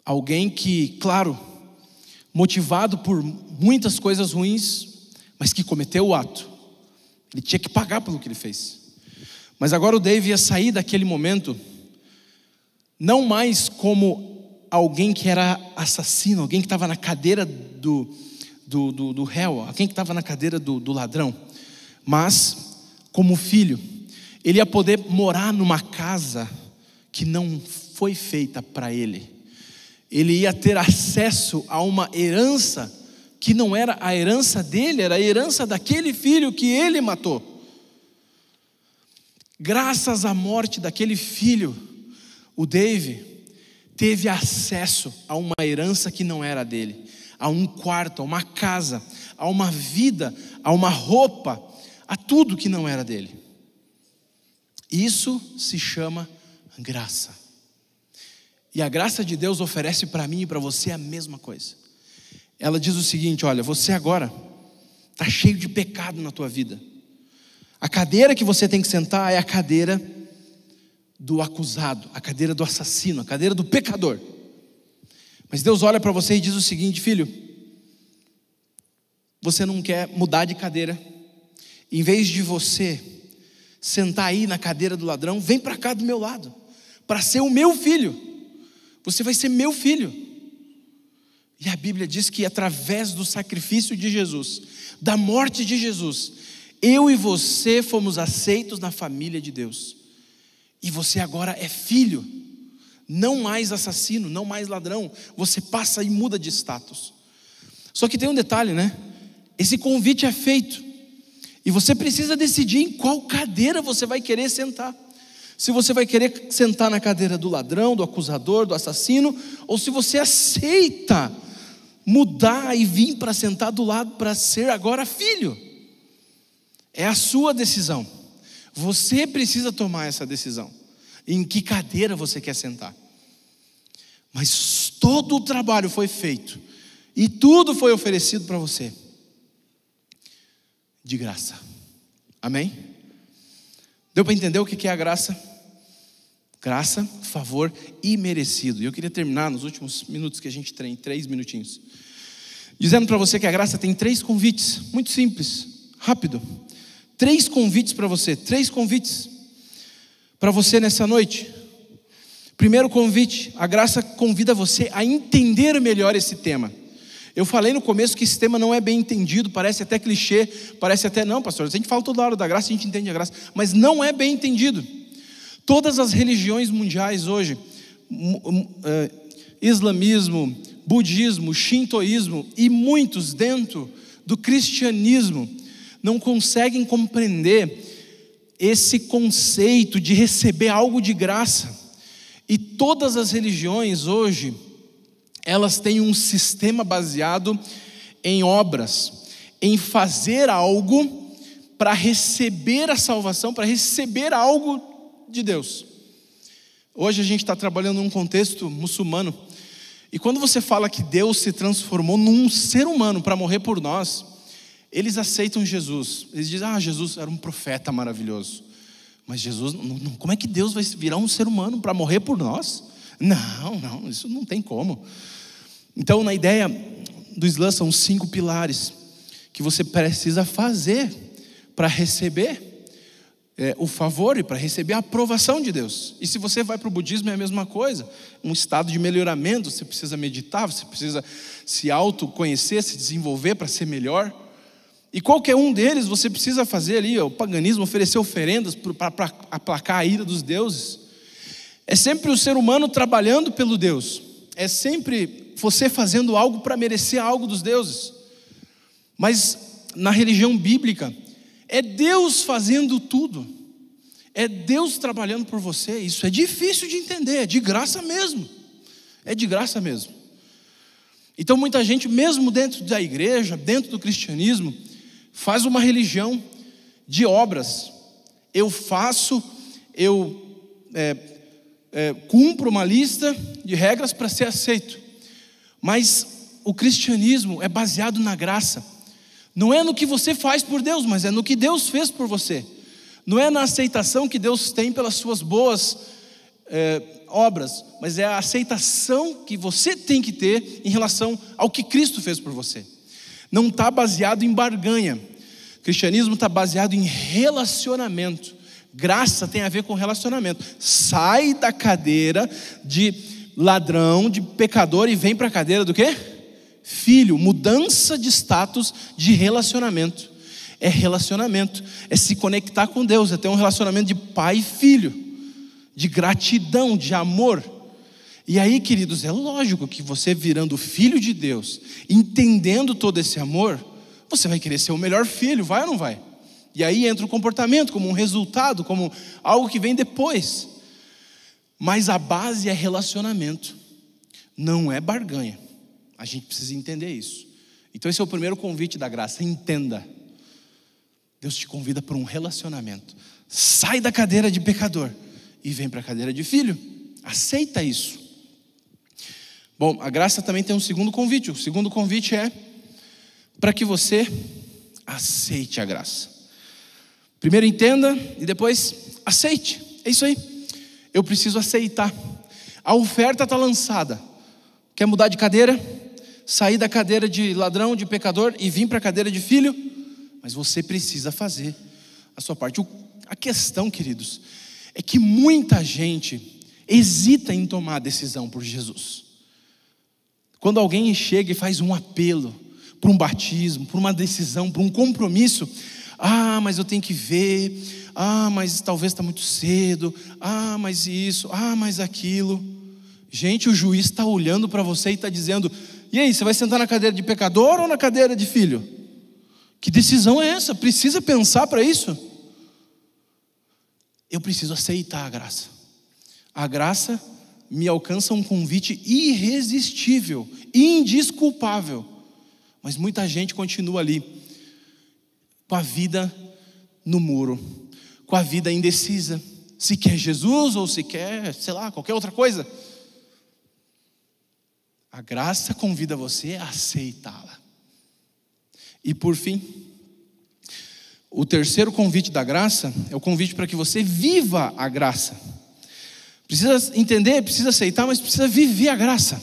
alguém que, claro, motivado por muitas coisas ruins, mas que cometeu o ato. Ele tinha que pagar pelo que ele fez. Mas agora o Dave ia sair daquele momento não mais como alguém que era assassino, alguém que estava na cadeira do réu, alguém que estava na cadeira do ladrão, mas como filho. Ele ia poder morar numa casa que não foi feita para ele. Ele ia ter acesso a uma herança que não era a herança dele, era a herança daquele filho que ele matou. Graças à morte daquele filho, o Dave teve acesso a uma herança que não era dele, a um quarto, a uma casa, a uma vida, a uma roupa, a tudo que não era dele. Isso se chama graça. E a graça de Deus oferece para mim e para você a mesma coisa. Ela diz o seguinte: olha, você agora está cheio de pecado na tua vida. A cadeira que você tem que sentar é a cadeira do acusado, a cadeira do assassino, a cadeira do pecador. Mas Deus olha para você e diz o seguinte: filho, você não quer mudar de cadeira. Em vez de você sentar aí na cadeira do ladrão, vem para cá do meu lado, para ser o meu filho. Você vai ser meu filho. E a Bíblia diz que através do sacrifício de Jesus, da morte de Jesus, eu e você fomos aceitos na família de Deus. E você agora é filho, não mais assassino, não mais ladrão. Você passa e muda de status. Só que tem um detalhe, né? Esse convite é feito e você precisa decidir em qual cadeira você vai querer sentar. Se você vai querer sentar na cadeira do ladrão, do acusador, do assassino, ou se você aceita mudar e vir para sentar do lado para ser agora filho. É a sua decisão. Você precisa tomar essa decisão. Em que cadeira você quer sentar? Mas todo o trabalho foi feito e tudo foi oferecido para você de graça. Amém? Deu para entender o que é a graça? Graça, favor imerecido. E eu queria terminar nos últimos minutos que a gente tem, 3 minutinhos, dizendo para você que a graça tem 3 convites, muito simples, rápido. 3 convites para você, 3 convites para você nessa noite. Primeiro convite: a graça convida você a entender melhor esse tema. Eu falei no começo que esse tema não é bem entendido, parece até clichê, parece até, não pastor, a gente fala toda hora da graça, a gente entende a graça, mas não é bem entendido. Todas as religiões mundiais hoje, islamismo, budismo, shintoísmo e muitos dentro do cristianismo, não conseguem compreender esse conceito de receber algo de graça. E todas as religiões hoje, elas têm um sistema baseado em obras, em fazer algo para receber a salvação, para receber algo de Deus. Hoje a gente está trabalhando num contexto muçulmano, e quando você fala que Deus se transformou num ser humano para morrer por nós, eles aceitam Jesus. Eles dizem: Jesus era um profeta maravilhoso. Mas Jesus, como é que Deus vai virar um ser humano para morrer por nós? Não, isso não tem como. Então, na ideia do Islã, são 5 pilares que você precisa fazer para receber o favor e para receber a aprovação de Deus. E se você vai para o budismo, é a mesma coisa. Um estado de melhoramento, você precisa meditar, você precisa se autoconhecer, se desenvolver para ser melhor. E qualquer um deles você precisa fazer ali, o paganismo, oferecer oferendas para aplacar a ira dos deuses. É sempre o ser humano trabalhando pelo Deus. É sempre você fazendo algo para merecer algo dos deuses. Mas na religião bíblica, é Deus fazendo tudo. É Deus trabalhando por você. Isso é difícil de entender, é de graça mesmo. É de graça mesmo. Então muita gente, mesmo dentro da igreja, dentro do cristianismo, faz uma religião de obras. Eu faço, cumpro uma lista de regras para ser aceito. Mas o cristianismo é baseado na graça. Não é no que você faz por Deus, mas é no que Deus fez por você. Não é na aceitação que Deus tem pelas suas boas obras, mas é a aceitação que você tem que ter em relação ao que Cristo fez por você. Não está baseado em barganha. O cristianismo está baseado em relacionamento, Graça tem a ver com relacionamento. Sai da cadeira de ladrão, de pecador, e vem para a cadeira do quê? Filho. Mudança de status, de relacionamento. É relacionamento, é se conectar com Deus, é ter um relacionamento de pai e filho, de gratidão, de amor. E aí, queridos, é lógico que você virando filho de Deus, entendendo todo esse amor, você vai querer ser o melhor filho, vai ou não vai? E aí entra o comportamento como um resultado, como algo que vem depois. Mas a base é relacionamento, não é barganha. A gente precisa entender isso. Então esse é o primeiro convite da graça, entenda. Deus te convida para um relacionamento. Sai da cadeira de pecador e vem para a cadeira de filho. Aceita isso. Bom, a graça também tem um segundo convite. O segundo convite é para que você aceite a graça. Primeiro entenda e depois aceite. É isso aí. Eu preciso aceitar. A oferta está lançada. Quer mudar de cadeira? Sair da cadeira de ladrão, de pecador e vir para a cadeira de filho? Mas você precisa fazer a sua parte. A questão, queridos, é que muita gente hesita em tomar a decisão por Jesus. Quando alguém chega e faz um apelo para um batismo, para uma decisão, para um compromisso, mas eu tenho que ver, mas talvez está muito cedo, mas isso, mas aquilo. Gente, o juiz está olhando para você e está dizendo: e aí, você vai sentar na cadeira de pecador ou na cadeira de filho? Que decisão é essa? Precisa pensar para isso? Eu preciso aceitar a graça. A graça me alcança um convite irresistível, indesculpável. Mas muita gente continua ali, com a vida no muro, com a vida indecisa, se quer Jesus ou se quer, sei lá, qualquer outra coisa. A graça convida você a aceitá-la. E por fim, o terceiro convite da graça é o convite para que você viva a graça. Precisa entender, precisa aceitar, mas precisa viver a graça.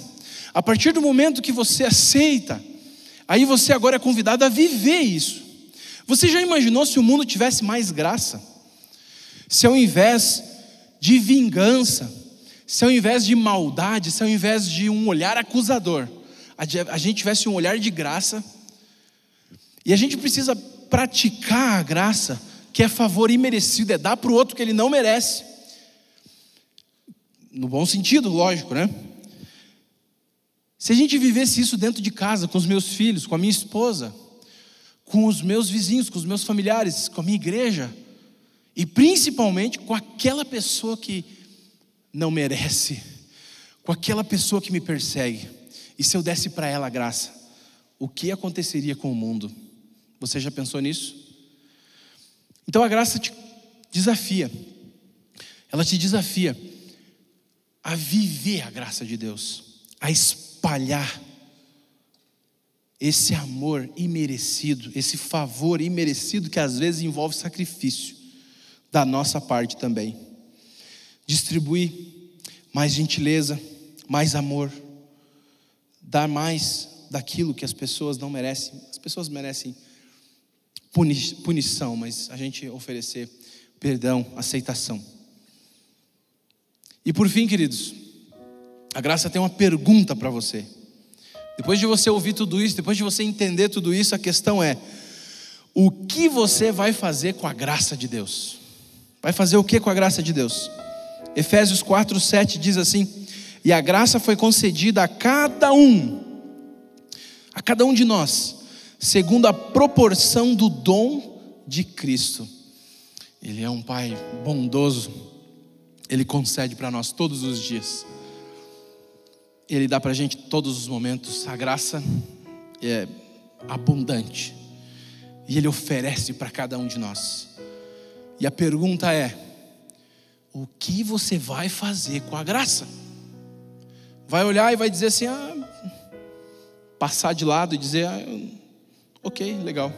A partir do momento que você aceita, aí você agora é convidado a viver isso. Você já imaginou se o mundo tivesse mais graça? Se ao invés de vingança, se ao invés de maldade, se ao invés de um olhar acusador, a gente tivesse um olhar de graça. E a gente precisa praticar a graça, que é favor imerecido, é dar para o outro que ele não merece. No bom sentido, lógico, né? Se a gente vivesse isso dentro de casa, com os meus filhos, com a minha esposa, com os meus vizinhos, com os meus familiares, com a minha igreja, e principalmente com aquela pessoa que não merece, com aquela pessoa que me persegue, e se eu desse para ela a graça, o que aconteceria com o mundo? Você já pensou nisso? Então a graça te desafia, ela te desafia a viver a graça de Deus, a espalhar esse amor imerecido, esse favor imerecido que às vezes envolve sacrifício da nossa parte também. Distribuir mais gentileza, mais amor, dar mais daquilo que as pessoas não merecem. As pessoas merecem punição, mas a gente oferecer perdão, aceitação. E por fim, queridos, a graça tem uma pergunta para você. Depois de você ouvir tudo isso, depois de você entender tudo isso, a questão é: o que você vai fazer com a graça de Deus? Vai fazer o que com a graça de Deus? Efésios 4:7 diz assim: e a graça foi concedida a cada um de nós, segundo a proporção do dom de Cristo. Ele é um Pai bondoso, Ele concede para nós todos os dias, Ele dá para a gente todos os momentos. A graça é abundante e Ele oferece para cada um de nós. E a pergunta é: o que você vai fazer com a graça? Vai olhar e vai dizer assim, passar de lado e dizer, ok, legal.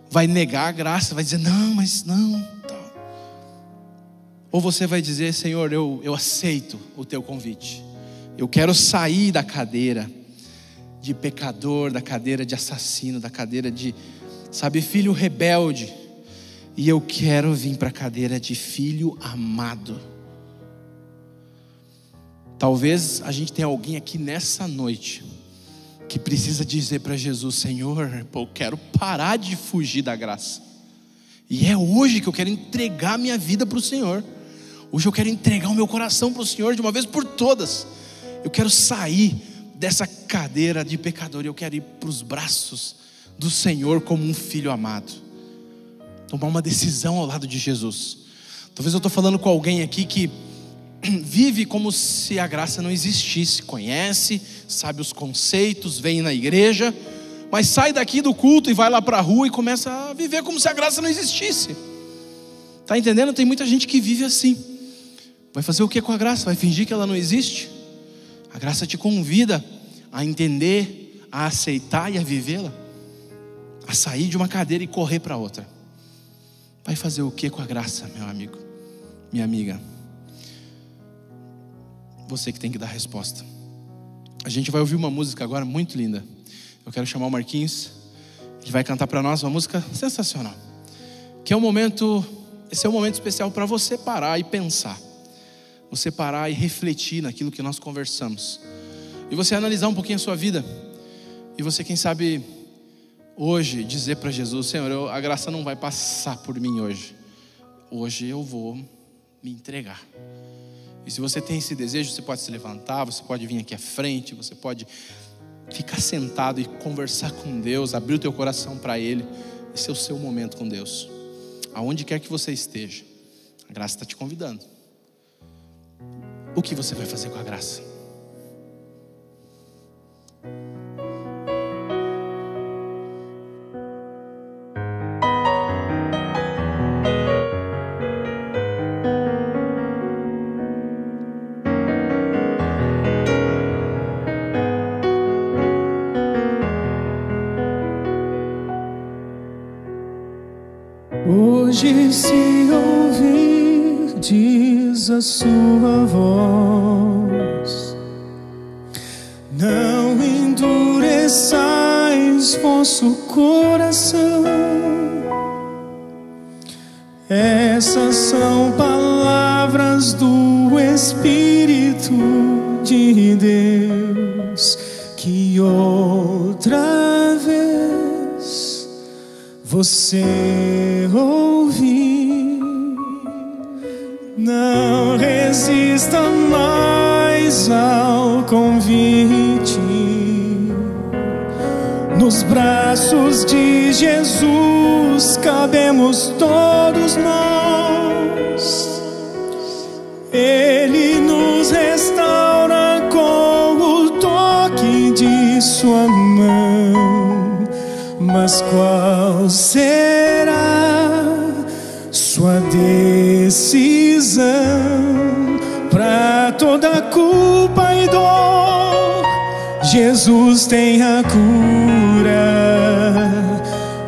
Vai negar a graça, vai dizer, não, mas não. Ou você vai dizer, Senhor, eu aceito o teu convite. Eu quero sair da cadeira de pecador, da cadeira de assassino, da cadeira de, filho rebelde. e eu quero vir para a cadeira de filho amado. Talvez a gente tenha alguém aqui nessa noite que precisa dizer para Jesus: Senhor, eu quero parar de fugir da graça, e é hoje que eu quero entregar minha vida para o Senhor. Hoje eu quero entregar o meu coração para o Senhor de uma vez por todas. Eu quero sair dessa cadeira de pecador, eu quero ir para os braços do Senhor como um filho amado. Tomar uma decisão ao lado de Jesus. Talvez eu estou falando com alguém aqui que vive como se a graça não existisse. Conhece, sabe os conceitos, vem na igreja, mas sai daqui do culto e vai lá para a rua e começa a viver como se a graça não existisse. Está entendendo? Tem muita gente que vive assim. Vai fazer o que com a graça? Vai fingir que ela não existe? A graça te convida a entender, a aceitar e a vivê-la, a sair de uma cadeira e correr para outra. Vai fazer o que com a graça, meu amigo, minha amiga? Você que tem que dar a resposta. A gente vai ouvir uma música agora muito linda. Eu quero chamar o Marquinhos. Ele vai cantar para nós uma música sensacional, que é um momento, esse é um momento especial para você parar e pensar. Você parar e refletir naquilo que nós conversamos. E você analisar um pouquinho a sua vida. E você, quem sabe, hoje dizer para Jesus: Senhor, a graça não vai passar por mim hoje. Hoje eu vou me entregar. E se você tem esse desejo, você pode se levantar, você pode vir aqui à frente, você pode ficar sentado e conversar com Deus, abrir o teu coração para Ele. Esse é o seu momento com Deus. Aonde quer que você esteja, a graça está te convidando. O que você vai fazer com a graça? Hoje, se ouvir, diz a sua voz, não endureçais vosso coração. Essas são palavras do Espírito de Deus, que outra vez você ouvir. Não resista mais ao convite. Nos braços de Jesus cabemos todos nós. Ele nos restaura com o toque de sua mão. Mas qual será sua decisão? Para toda culpa e dor, Jesus tem a cura.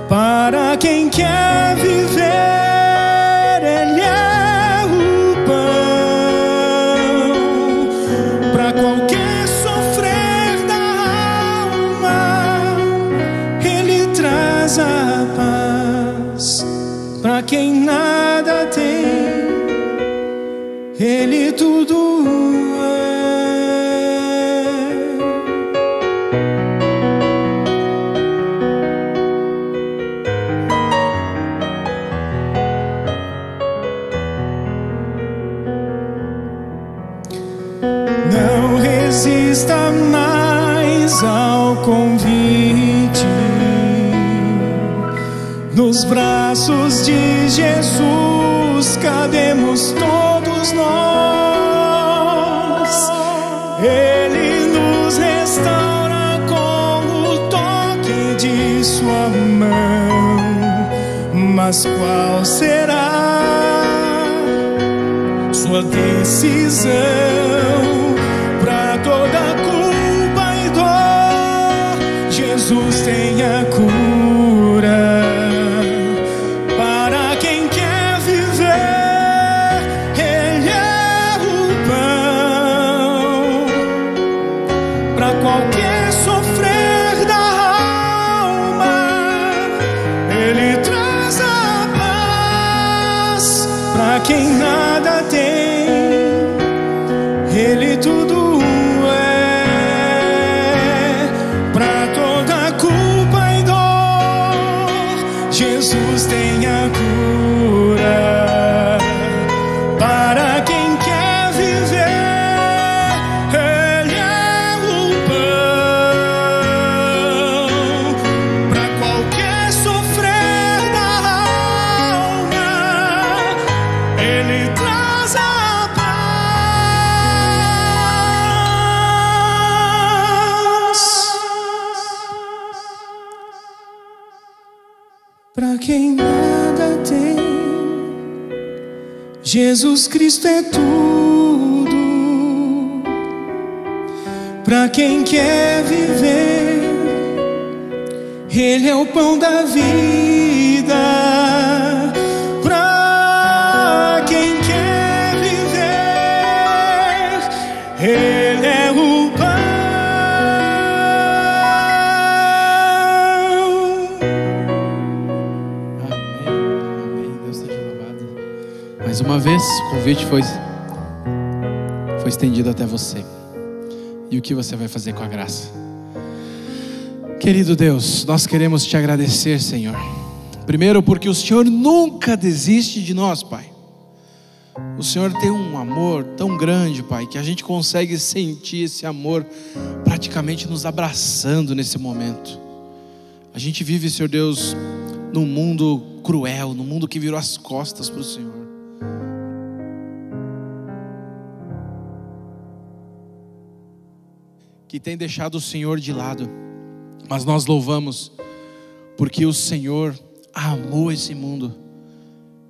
Para quem quer viver, Ele é o pão. Para qualquer sofrer da alma, Ele traz a paz. Para quem nada tem, Ele tudo é. Não resista mais ao convite. Nos braços de Jesus cabemos todos nós. Ele nos restaura com o toque de sua mão. Mas qual será sua decisão? Para toda culpa e dor, Jesus tem a cura. Para quem quer viver, Ele é o pão. Para qualquer sofrer da alma, Ele traz a Pra quem nada tem, Jesus Cristo é tudo. Pra quem quer viver, Ele é o pão da vida. Pra quem quer viver, Ele é o pão. Amém, Deus seja louvado. Mais uma vez, o convite foi estendido até você. E o que você vai fazer com a graça? Querido Deus, nós queremos te agradecer, Senhor. Primeiro porque o Senhor nunca desiste de nós, Pai. O Senhor tem um amor tão grande, Pai, que a gente consegue sentir esse amor praticamente nos abraçando nesse momento. A gente vive, Senhor Deus, num mundo cruel, num mundo que virou as costas para o Senhor. Que tem deixado o Senhor de lado. Mas nós louvamos, porque o Senhor amou esse mundo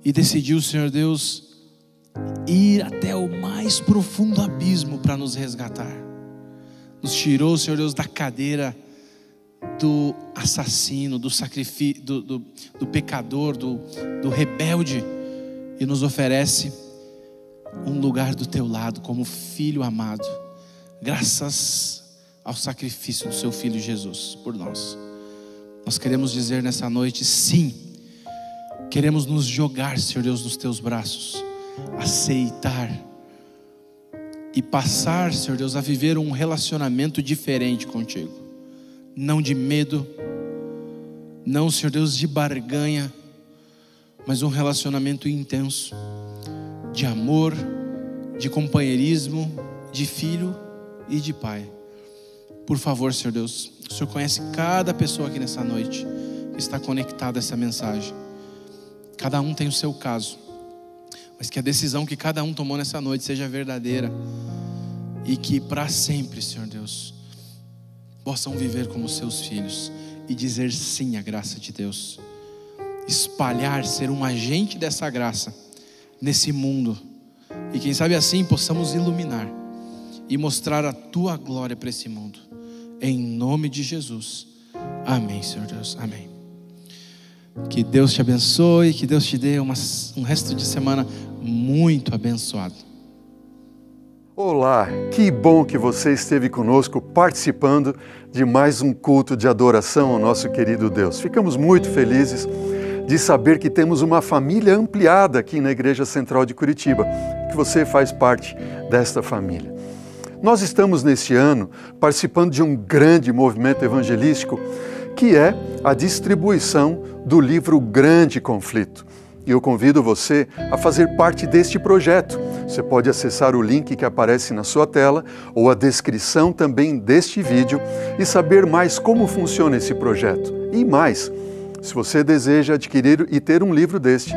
e decidiu, Senhor Deus, ir até o mais profundo abismo para nos resgatar. Nos tirou, Senhor Deus, da cadeira do assassino, do sacrifício, do pecador, do rebelde, e nos oferece um lugar do teu lado como filho amado, graças ao sacrifício do seu Filho Jesus por nós. Nós queremos dizer nessa noite, sim, queremos nos jogar, Senhor Deus, nos teus braços, aceitar e passar, Senhor Deus, a viver um relacionamento diferente contigo, não de medo, não, Senhor Deus, de barganha, mas um relacionamento intenso, de amor, de companheirismo, de filho e de pai. Por favor, Senhor Deus, o Senhor conhece cada pessoa aqui nessa noite que está conectada a essa mensagem. Cada um tem o seu caso, mas que a decisão que cada um tomou nessa noite seja verdadeira e que para sempre, Senhor Deus, possam viver como seus filhos e dizer sim à graça de Deus. Espalhar, ser um agente dessa graça nesse mundo e quem sabe assim possamos iluminar e mostrar a tua glória para esse mundo. Em nome de Jesus. Amém, Senhor Deus. Amém. Que Deus te abençoe, que Deus te dê um resto de semana muito abençoado. Olá, que bom que você esteve conosco participando de mais um culto de adoração ao nosso querido Deus. Ficamos muito felizes de saber que temos uma família ampliada aqui na Igreja Central de Curitiba, que você faz parte desta família. Nós estamos neste ano participando de um grande movimento evangelístico que é a distribuição do livro Grande Conflito. E eu convido você a fazer parte deste projeto. Você pode acessar o link que aparece na sua tela ou a descrição também deste vídeo e saber mais como funciona esse projeto. E mais, se você deseja adquirir e ter um livro deste,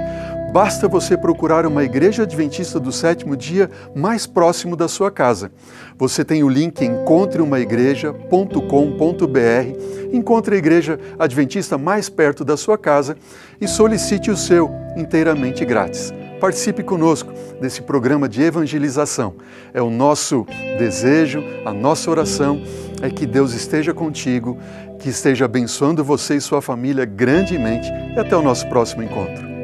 basta você procurar uma igreja adventista do sétimo dia mais próximo da sua casa. Você tem o link encontreumaigreja.com.br, encontre a igreja adventista mais perto da sua casa e solicite o seu inteiramente grátis. Participe conosco desse programa de evangelização. É o nosso desejo, a nossa oração é que Deus esteja contigo, que esteja abençoando você e sua família grandemente e até o nosso próximo encontro.